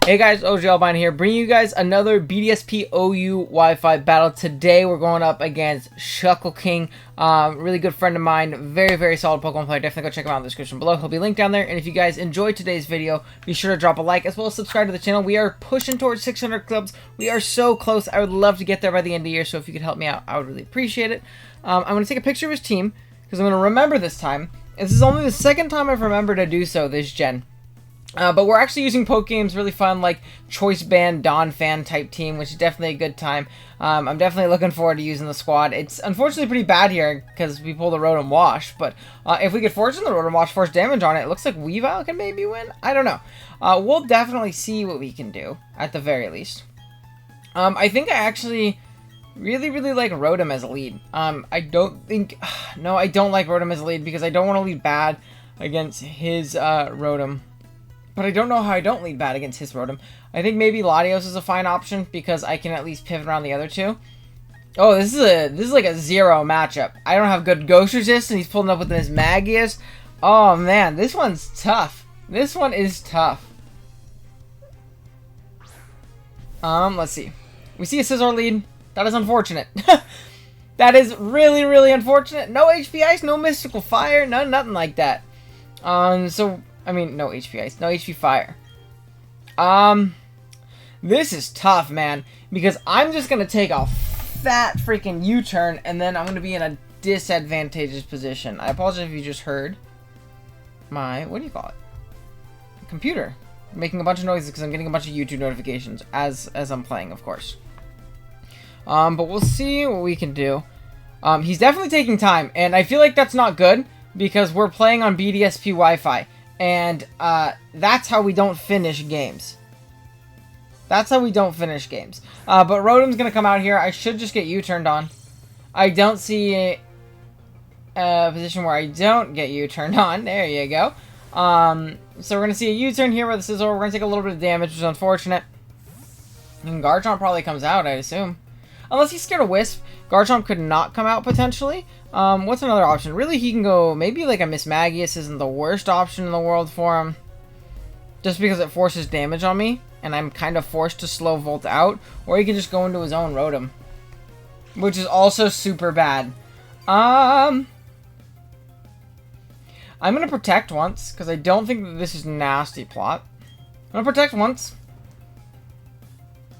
Hey guys, DONPHAN here, bringing you guys another BDSP OU Wi-Fi battle. Today we're going up against Shuckle King, really good friend of mine, very solid Pokemon player. Definitely go check him out in the description below. He'll be linked down there. And if you guys enjoyed today's video, be sure to drop a like as well as subscribe to the channel. We are pushing towards 600 clubs. We are so close. I would love to get there by the end of the year, so if you could help me out, I would really appreciate it. I'm going to take a picture of his team because I'm going to remember this time. This is only the second time I've remembered to do so this gen. But we're actually using poke games, really fun, like choice band DONPHAN type team, which is definitely a good time. I'm definitely looking forward to using the squad. It's unfortunately pretty bad here because we pulled a Rotom Wash, but if we could fortune the Rotom Wash force damage on it, it looks like Weavile can maybe win. I don't know. We'll definitely see what we can do at the very least. I think I actually really like Rotom as a lead. I don't think, no, I don't like Rotom as a lead because I don't want to lead bad against his Rotom. But I don't know how I don't lead bad against his Rotom. I think maybe Latios is a fine option because I can at least pivot around the other two. Oh, this is like a 0 matchup. I don't have good Ghost Resist, and he's pulling up with his Magius. Oh man, this one's tough. This one is tough. Let's see. We see a Scizor lead. That is unfortunate. That is really unfortunate. No HP Ice, no Mystical Fire, nothing like that. I mean, no HP Ice, no HP Fire. This is tough, man, because I'm just gonna take a fat freaking U-turn, and then I'm gonna be in a disadvantageous position. I apologize if you just heard my, what do you call it? Computer making a bunch of noises because I'm getting a bunch of YouTube notifications as I'm playing, of course. But we'll see what we can do. He's definitely taking time, and I feel like that's not good because we're playing on BDSP Wi-Fi. And that's how we don't finish games. That's how we don't finish games. But Rotom's going to come out here. I should just get U-turned on. I don't see a position where I don't get U-turned on. There you go. So we're going to see a U-turn here with the Scizor. We're going to take a little bit of damage, which is unfortunate. And Garchomp probably comes out, I'd assume. Unless he's scared of Wisp, Garchomp could not come out potentially. What's another option? Really, he can go, maybe like a Mismagius isn't the worst option in the world for him. Just because it forces damage on me, and I'm kind of forced to slow Volt out. Or he can just go into his own Rotom. Which is also super bad. I'm going to protect once, because I don't think that this is nasty plot. I'm going to protect once.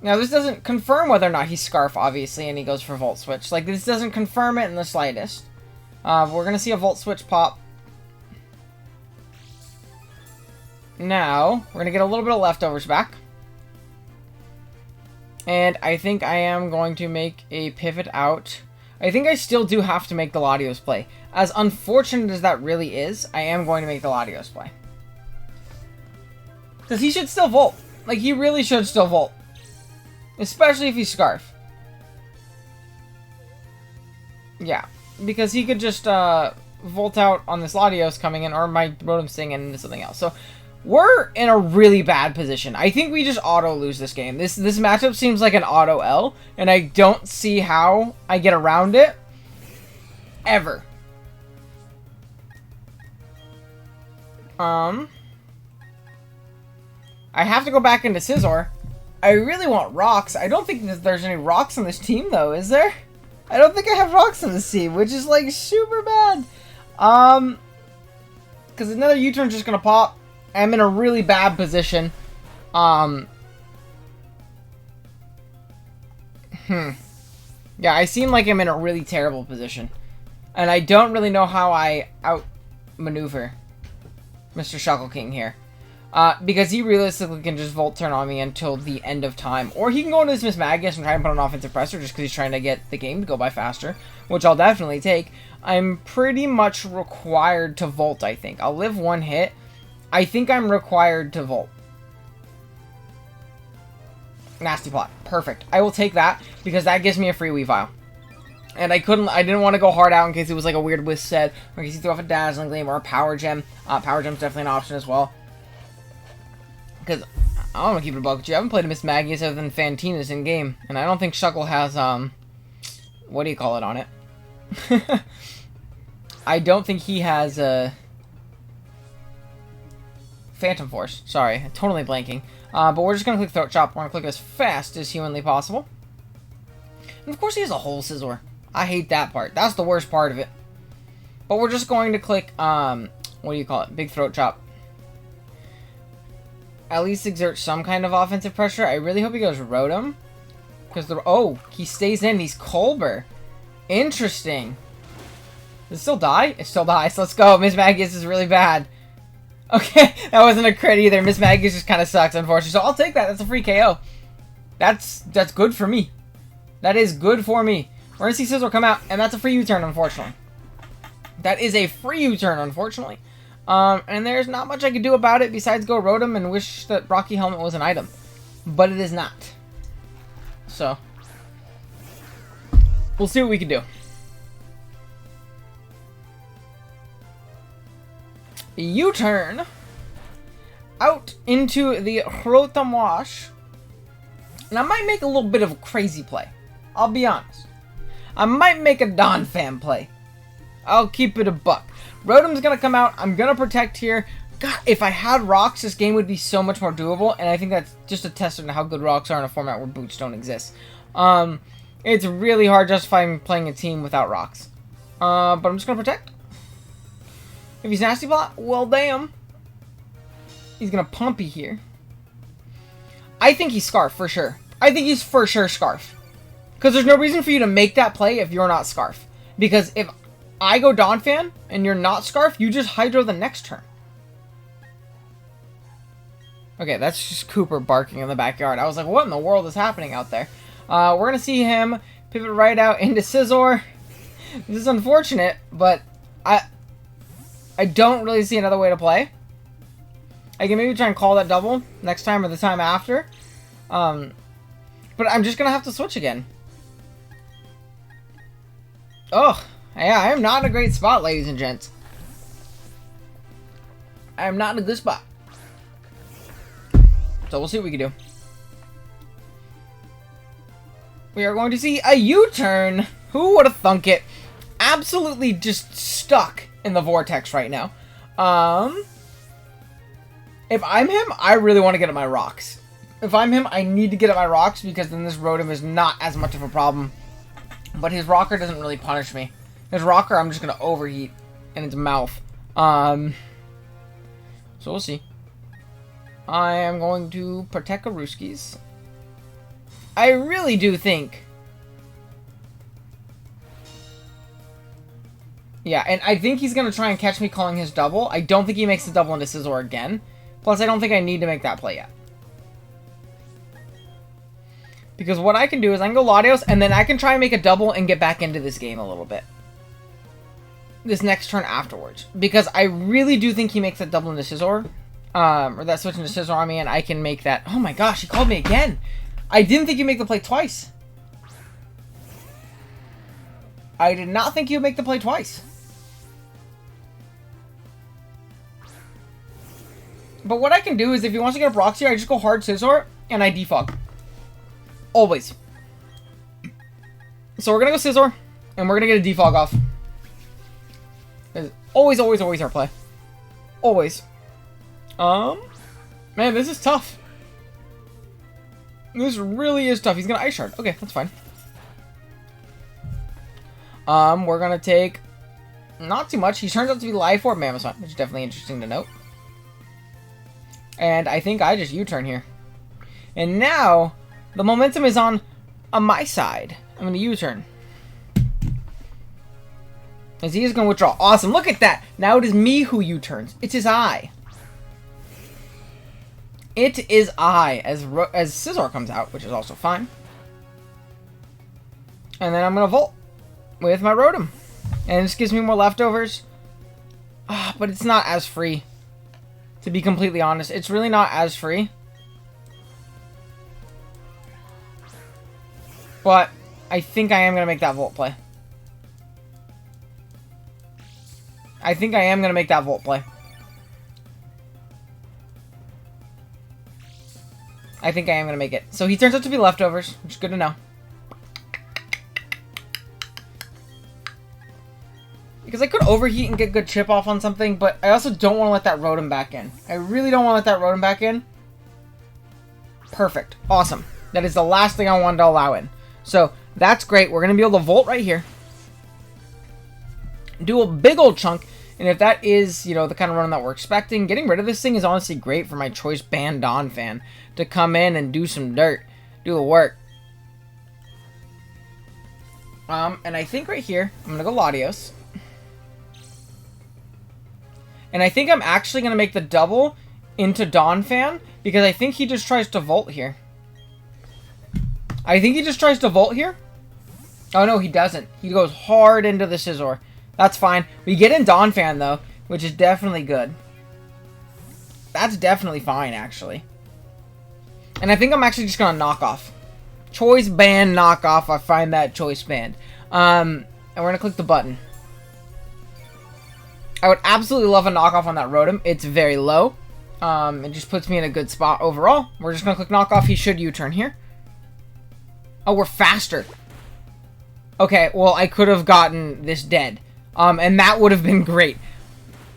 Now, this doesn't confirm whether or not he's Scarf, obviously, and he goes for Volt Switch. Like, this doesn't confirm it in the slightest. We're going to see a Volt Switch pop. Now, we're going to get a little bit of leftovers back. And I think I am going to make a pivot out. I think I still do have to make the Latios play. As unfortunate as that really is, I am going to make the Latios play. Because he should still Volt. Like, he really should still Volt. Especially if he's Scarf. Yeah, because he could just Volt out on this Latios coming in, or my Rotom singing into something else. So we're in a really bad position. I think we just auto lose this game. This matchup seems like an auto L, and I don't see how I get around it ever. I have to go back into Scizor. I really want rocks. I don't think that there's any rocks on this team, though, is there? I don't think I have rocks on this team, which is, like, super bad. Because another U-turn's just gonna pop. I'm in a really bad position. Yeah, I seem like I'm in a really terrible position. And I don't really know how I outmaneuver Mr. Shuckle King here. Because he realistically can just Volt Turn on me until the end of time. Or he can go into this Mismagius and try and put an offensive pressure just because he's trying to get the game to go by faster. Which I'll definitely take. I'm pretty much required to Volt, I think. I'll live one hit. I think I'm required to Volt. Nasty plot. Perfect. I will take that because that gives me a free Weavile. And I didn't want to go hard out in case it was like a weird Wisp set. Or in case he threw off a Dazzling Gleam or a Power Gem. Power Gem's definitely an option as well. Because, I don't want to keep it a buck with you. I haven't played a Mismagius other than Fantina's in game. And I don't think Shuckle has, what do you call it on it? I don't think he has, Phantom Force. Sorry, totally blanking. But we're just going to click Throat Chop. We're going to click as fast as humanly possible. And of course he has a whole Scizor. I hate that part. That's the worst part of it. But we're just going to click, what do you call it? Big Throat Chop. At least exert some kind of offensive pressure. I really hope he goes Rotom. Because oh, he stays in. He's Colbur. Interesting. Does it still die? It still dies. Let's go. Miss Magius is really bad. Okay, that wasn't a crit either. Miss Magius just kind of sucks, unfortunately. So I'll take that. That's a free KO. That's good for me. That is good for me. We're going to see Scizor come out, and that's a free U-turn, unfortunately. That is a free U-turn, unfortunately. And there's not much I can do about it besides go Rotom and wish that Rocky Helmet was an item. But it is not. So, we'll see what we can do. U-turn out into the Rotom Wash. And I might make a little bit of a crazy play. I'll be honest. I might make a DONPHAN play. I'll keep it a buck. Rotom's going to come out. I'm going to protect here. God, if I had rocks, this game would be so much more doable. And I think that's just a testament to how good rocks are in a format where boots don't exist. It's really hard justifying playing a team without rocks. But I'm just going to protect. If he's Nasty Plot, well, damn. He's going to Pumpy here. I think he's Scarf, for sure. I think he's for sure Scarf. Because there's no reason for you to make that play if you're not Scarf. Because if I go DONPHAN and you're not Scarf, you just Hydro the next turn. Okay, that's just Cooper barking in the backyard. I was like, what in the world is happening out there? We're going to see him pivot right out into Scizor. This is unfortunate, but I don't really see another way to play. I can maybe try and call that double next time or the time after. But I'm just going to have to switch again. Oh, yeah, I am not in a great spot, ladies and gents. I am not in a good spot. So we'll see what we can do. We are going to see a U-turn. Who would have thunk it? Absolutely just stuck in the vortex right now. If I'm him, I really want to get at my rocks. If I'm him, I need to get at my rocks because then this Rotom is not as much of a problem. But his rocker doesn't really punish me. His rocker, I'm just going to overheat in its mouth. So we'll see. I am going to protect Aruskis. I really do think... Yeah, and I think he's going to try and catch me calling his double. I don't think he makes the double into Scizor again. Plus, I don't think I need to make that play yet. Because what I can do is I can go Latios, and then I can try and make a double and get back into this game a little bit. This next turn afterwards. Because I really do think he makes that double into Scizor. Or that switch into Scizor on me, and I can make that... Oh my gosh, he called me again! I didn't think he'd make the play twice. I did not think he would make the play twice. But what I can do is, if he wants to get up rocks here, I just go hard Scizor, and I defog. Always. So we're going to go Scizor, and we're going to get a defog off. It's always, always, always our play. Always. Man, this is tough. This really is tough. He's going to Ice Shard. Okay, that's fine. We're going to take not too much. He turns out to be Life Orb Mammoth, which is definitely interesting to note. And I think I just U-turn here. And now, the momentum is on my side. I'm going to U-turn. As he is going to withdraw. Awesome. Look at that. Now it is me who U-turns. It is I. It is I. As Scizor comes out, which is also fine. And then I'm going to Volt with my Rotom. And this gives me more leftovers. But it's not as free. To be completely honest, it's really not as free. But I think I am going to make that Volt play. I think I am going to make that Volt play. I think I am going to make it. So he turns out to be leftovers, which is good to know. Because I could overheat and get good chip off on something, but I also don't want to let that Rotom back in. I really don't want to let that Rotom back in. Perfect. Awesome. That is the last thing I wanted to allow in. So, that's great. We're going to be able to Volt right here. Do a big old chunk. And if that is, you know, the kind of run that we're expecting, getting rid of this thing is honestly great for my choice band DONPHAN to come in and do some dirt. Do the work. And I think right here, I'm going to go Latios. And I think I'm actually going to make the double into DONPHAN because I think he just tries to Volt here. I think he just tries to Volt here. Oh, no, he doesn't. He goes hard into the Scizor. That's fine. We get in DONPHAN, though, which is definitely good. That's definitely fine, actually. And I think I'm actually just going to knock off. Choice band knockoff. I find that choice band. And we're going to click the button. I would absolutely love a knockoff on that Rotom. It's very low. It just puts me in a good spot overall. We're just going to click knockoff. He should U-turn here. Oh, we're faster. Okay, well, I could have gotten this dead. And that would have been great.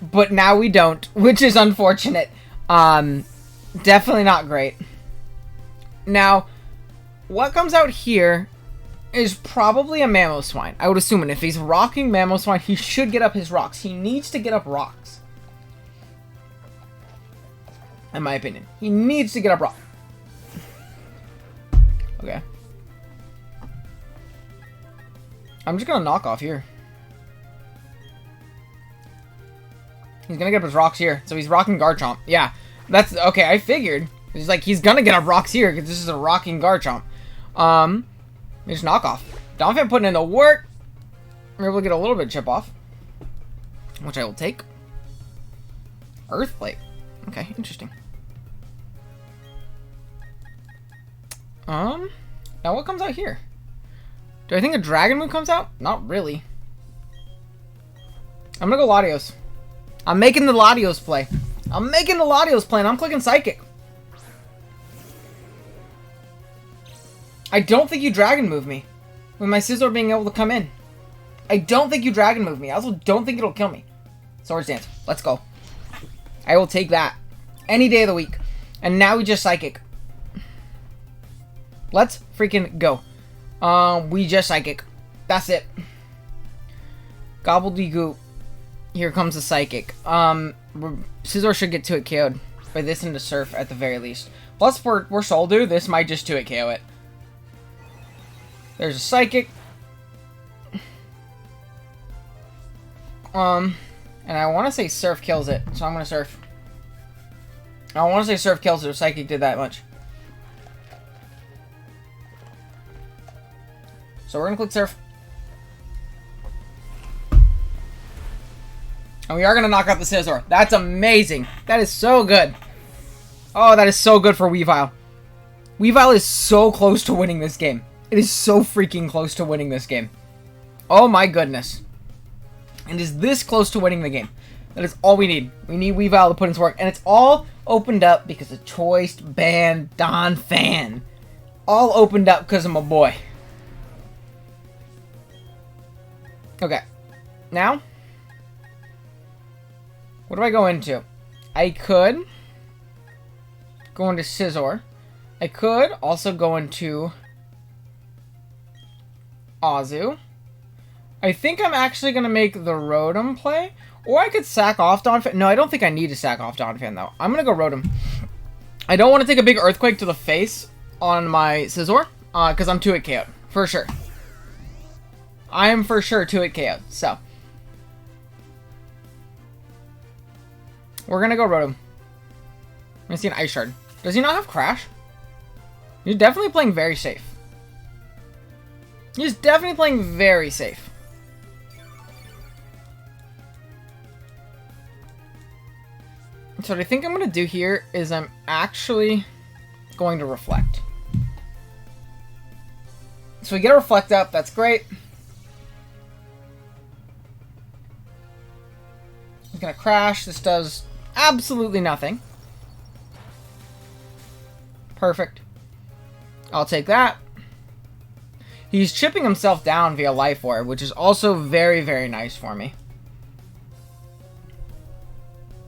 But now we don't, which is unfortunate. Definitely not great. Now, what comes out here is probably a Mamoswine. I would assume, and if he's rocking Mamoswine, he should get up his rocks. He needs to get up rocks. In my opinion. He needs to get up rocks. Okay. I'm just gonna knock off here. He's gonna get up his rocks here. So he's rocking Garchomp. Yeah. That's okay, I figured. He's like, he's gonna get up rocks here because this is a rocking Garchomp. Just knock off. DONPHAN putting in the work. We're able to get a little bit of chip off. Which I will take. Earthquake. Okay, interesting. Now what comes out here? Do I think a Dragon move comes out? Not really. I'm gonna go Latios. I'm making the Latios play. I'm making the Latios play and I'm clicking Psychic. I don't think you Dragon move me. With my Scizor being able to come in. I don't think you Dragon move me. I also don't think it'll kill me. Swords Dance. Let's go. I will take that. Any day of the week. And now we just Psychic. Let's freaking go. We just Psychic. That's it. Gobbledygook. Here comes the Psychic. Scizor should get 2-hit KO'd by this into Surf at the very least. Plus, we're Soldu. This might just 2-hit KO it. There's a Psychic. And I want to say Surf kills it, so I'm going to Surf. I want to say Surf kills it if Psychic did that much. So we're going to click Surf. And we are going to knock out the Scizor. That's amazing. That is so good. Oh, that is so good for Weavile. Weavile is so close to winning this game. It is so freaking close to winning this game. Oh my goodness. It is this close to winning the game. That is all we need. We need Weavile to put into work. And it's all opened up because of Choice Band DONPHAN. All opened up because of my boy. Okay. Now, what do I go into? I could go into Scizor. I could also go into Azu. I think I'm actually going to make the Rotom play. Or I could sack off DONPHAN. No, I don't think I need to sack off DONPHAN, though. I'm going to go Rotom. I don't want to take a big Earthquake to the face on my Scizor. Because I'm 2-hit KO'd. For sure. I am for sure 2-hit KO'd. So. We're going to go Rotom. I'm going to see an Ice Shard. Does he not have Crash? He's definitely playing very safe. He's definitely playing very safe. So what I think I'm going to do here is I'm actually going to Reflect. So we get a Reflect up. That's great. He's going to Crash. This does absolutely nothing. Perfect. I'll take that. He's chipping himself down via Life Orb, which is also very, very nice for me.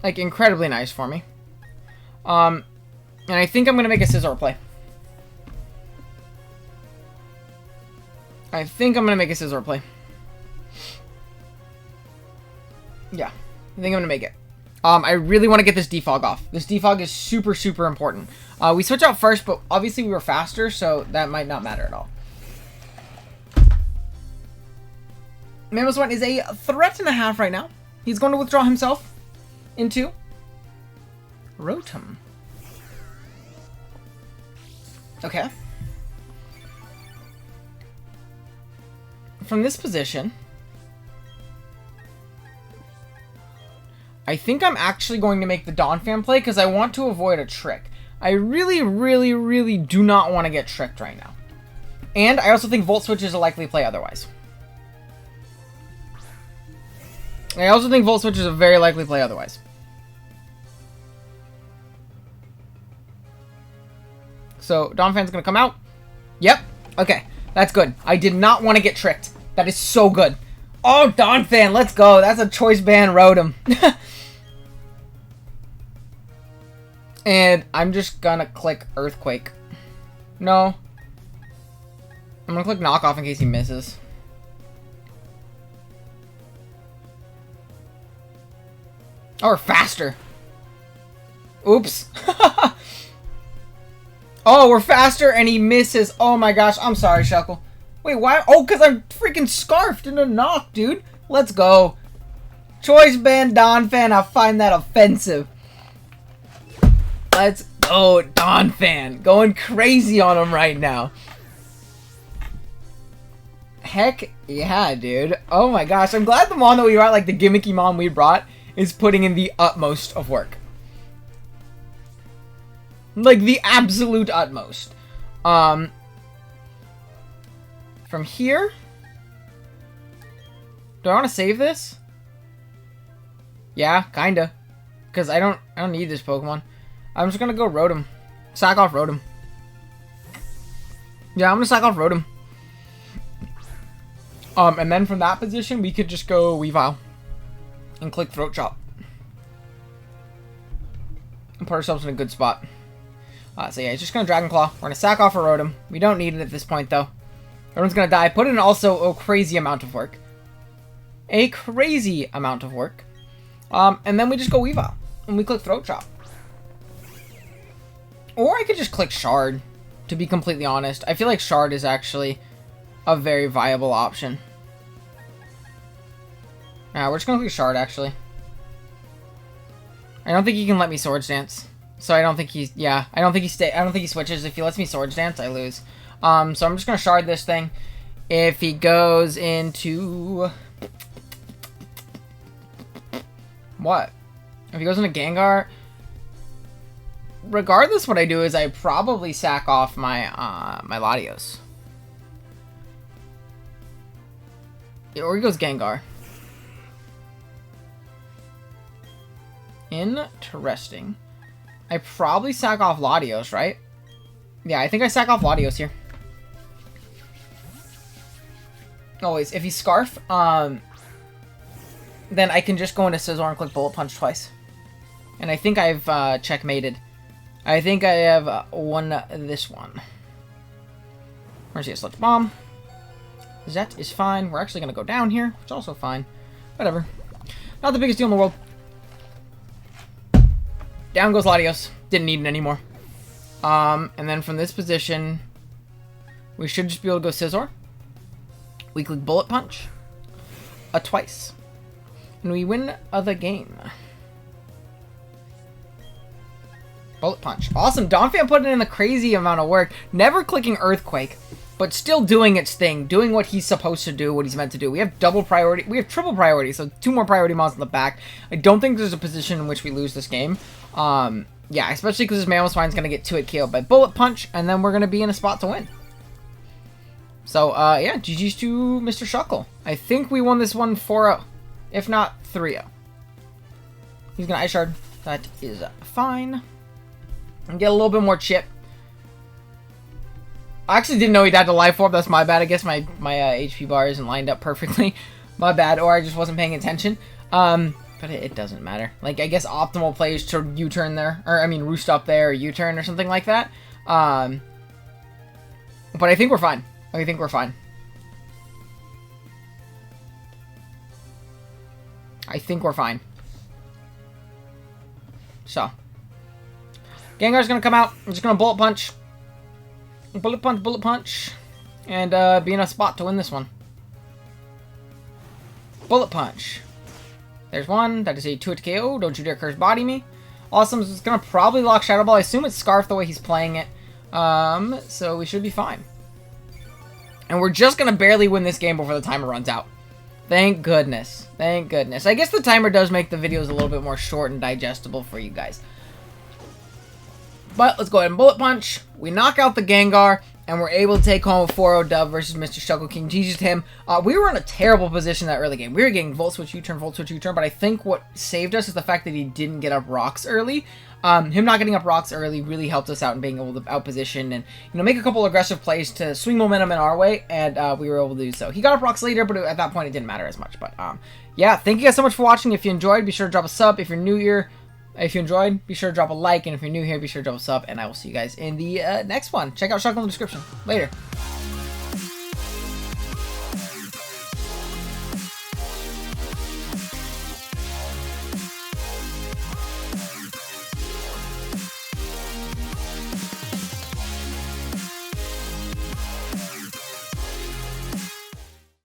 Like, incredibly nice for me. And I think I'm going to make a Scizor play. I think I'm going to make a scissor play. Yeah, I think I'm going to make it. I really want to get this defog off. This defog is super, super important. We switch out first, but obviously we were faster, so that might not matter at all. Mammoth One is a threat and a half right now. He's going to withdraw himself into Rotom. Okay. From this position, I think I'm actually going to make the DONPHAN play because I want to avoid a trick. I really, really, really do not want to get tricked right now. And I also think Volt Switch is a likely play otherwise. I also think Volt Switch is a very likely play otherwise. So, DONPHAN's going to come out. Yep. Okay. That's good. I did not want to get tricked. That is so good. Oh, DONPHAN. Let's go. That's a choice band Rotom. And I'm just going to click Earthquake. No. I'm going to click Knockoff in case he misses. Oh, we're faster. Oops. Oh, we're faster and he misses. Oh my gosh. I'm sorry, Shuckle. Wait, why? Oh, because I'm freaking scarfed in a knock, dude. Let's go. Choice band DONPHAN. I find that offensive. Let's go, DONPHAN. Going crazy on him right now. Heck yeah, dude. Oh my gosh. I'm glad the mon that we brought, like the gimmicky mon we brought, is putting in the utmost of work. Like, the absolute utmost. From here... Do I want to save this? Yeah, kinda. Because I don't need this Pokemon. I'm just gonna go Rotom. Sack off Rotom. Yeah, I'm gonna sack off Rotom. And then from that position, we could just go Weavile. And click Throat Chop. And put ourselves in a good spot. So yeah, he's just going to Dragon Claw. We're going to sack off a Rotom. We don't need it at this point, though. Rotom's going to die. Put in also a crazy amount of work. A crazy amount of work. And then we just go Weavile. And we click Throat Chop. Or I could just click Shard, to be completely honest. I feel like Shard is actually a very viable option. We're just going to click Shard, actually. I don't think he can let me Swords Dance. So I don't think he's, yeah, I don't think he switches. If he lets me Swords Dance, I lose. So I'm just going to Shard this thing. If he goes into... What? If he goes into Gengar... Regardless, what I do is I probably sack off my, my Latios. Or he goes Gengar. Interesting. I probably sack off Latios, right? Yeah, I think I sack off Latios here. Always. If he's Scarf, then I can just go into Scizor and click Bullet Punch twice. And I think I've checkmated. I think I have won this one. Where's he? Sludge Bomb. That is fine. We're actually going to go down here, which is also fine. Whatever. Not the biggest deal in the world. Down goes Latios. Didn't need it anymore. And then from this position, we should just be able to go Scizor. We click Bullet Punch. Twice. And we win the game. Bullet Punch. Awesome. DONPHAN putting in the crazy amount of work. Never clicking Earthquake, but still doing its thing. Doing what he's supposed to do, what he's meant to do. We have double priority. We have triple priority, so 2 more priority mods in the back. I don't think there's a position in which we lose this game. Yeah, especially because this Mamoswine's going to get 2-hit KO'd by Bullet Punch, and then we're going to be in a spot to win. So, yeah, GG's to Mr. Shuckle. I think we won this one 4-0, if not 3-0. He's going to Ice Shard. That is fine. And get a little bit more chip. I actually didn't know he died to Life Orb. That's my bad. I guess my HP bar isn't lined up perfectly. My bad. Or I just wasn't paying attention. But it doesn't matter. Like, I guess optimal plays to U-turn there. Or, I mean, Roost up there or U-turn or something like that. But I think we're fine. I think we're fine. I think we're fine. So. Gengar's gonna come out. I'm just gonna bullet punch. Bullet punch, bullet punch. And be in a spot to win this one. Bullet punch. There's one. That is a 2-hit KO. Don't you dare curse body me. Awesome. Is gonna probably lock Shadow Ball. I assume it's Scarf the way he's playing it. So we should be fine. And we're just gonna barely win this game before the timer runs out. Thank goodness. Thank goodness. I guess the timer does make the videos a little bit more short and digestible for you guys. But let's go ahead and bullet punch. We knock out the Gengar, and we're able to take home a 4-0 dub versus Mr. Shuckle King. GG's to him. We were in a terrible position that early game. We were getting Volt Switch U-turn, Volt Switch U-turn, but I think what saved us is the fact that he didn't get up rocks early. Him not getting up rocks early really helped us out in being able to outposition and, you know, make a couple aggressive plays to swing momentum in our way, and we were able to do so. He got up rocks later, but at that point it didn't matter as much. But yeah, thank you guys so much for watching. If you enjoyed, be sure to drop a sub. If you're new here, if you enjoyed, be sure to drop a like, and if you're new here, be sure to drop a sub, and I will see you guys in the next one. Check out Shuckle in the description. Later.